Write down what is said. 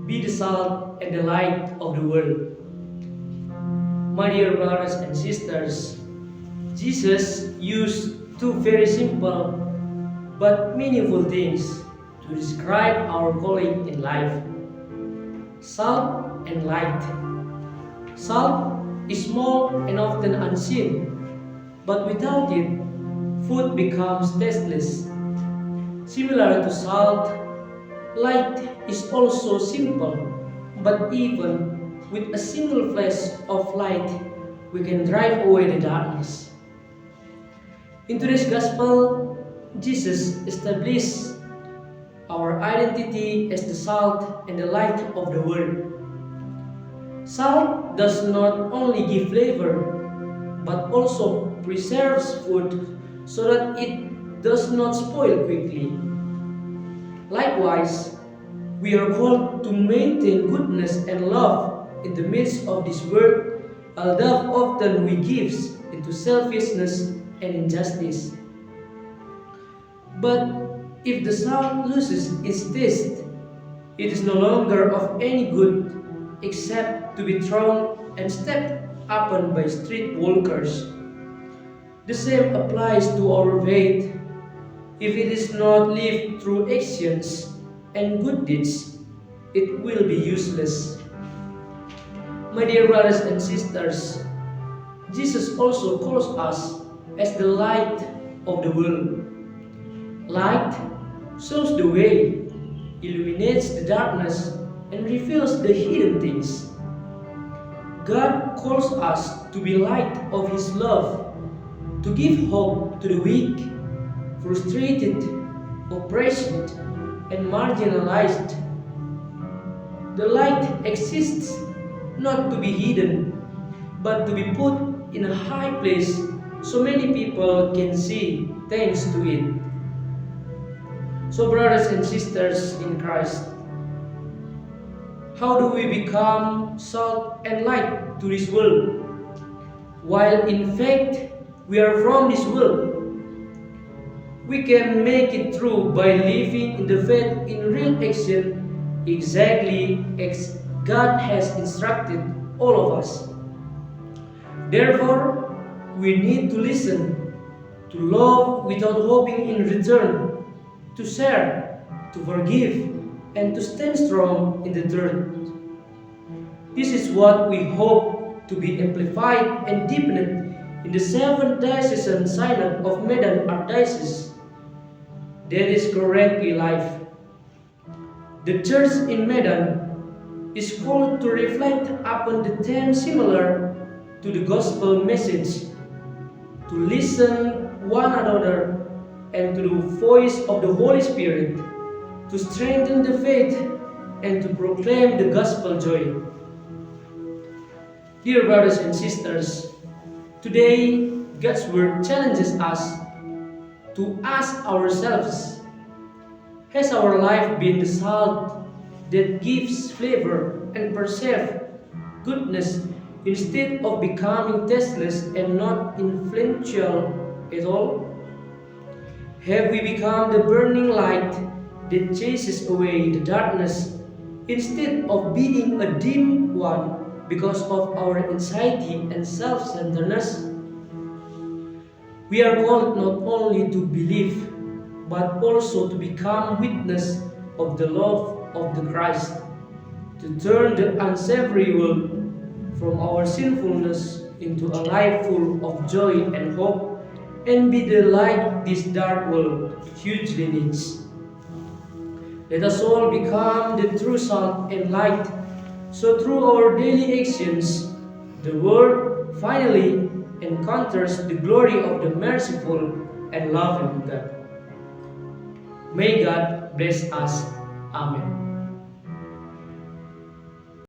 be the salt and the light of the world. My dear brothers and sisters, Jesus used two very simple but meaningful things to describe our calling in life: salt and light. Salt is small and often unseen, but without it, food becomes tasteless. Similar to salt, light is also simple, but even with a single flash of light, we can drive away the darkness. In today's gospel, Jesus established our identity as the salt and the light of the world. Salt does not only give flavor, but also preserves food so that it does not spoil quickly. Likewise, we are called to maintain goodness and love in the midst of this world, although often we give into selfishness and injustice. But if the salt loses its taste, it is no longer of any good except to be thrown and stepped upon by street walkers. The same applies to our faith. If it is not lived through actions and good deeds, it will be useless. My dear brothers and sisters, Jesus also calls us as the light of the world. Light shows the way, illuminates the darkness, and reveals the hidden things. God calls us to be light of His love, to give hope to the weak, frustrated, oppressed, and marginalized. The light exists not to be hidden, but to be put in a high place so many people can see thanks to it. So, brothers and sisters in Christ, how do we become salt and light to this world? While in fact we are from this world, we can make it through by living in the faith in real action, exactly as God has instructed all of us. Therefore, we need to listen, to love without hoping in return, to share, to forgive, and to stand strong in the truth. This is what we hope to be amplified and deepened in the 7th Diocesan Synod of Medan Archdiocese that is currently live. The Church in Medan is called to reflect upon the theme similar to the gospel message, to listen one another and to the voice of the Holy Spirit, to strengthen the faith and to proclaim the gospel joy. Dear brothers and sisters, today God's word challenges us to ask ourselves, has our life been the salt that gives flavor and preserves goodness instead of becoming tasteless and not influential at all? Have we become the burning light that chases away the darkness instead of being a dim one because of our anxiety and self-centeredness? We are called not only to believe, but also to become witness of the love of the Christ, to turn the unsavory world from our sinfulness into a life full of joy and hope, and be the light this dark world hugely needs. Let us all become the true salt and light, so through our daily actions, the world finally encounters the glory of the merciful and loving God. May God bless us. Amen.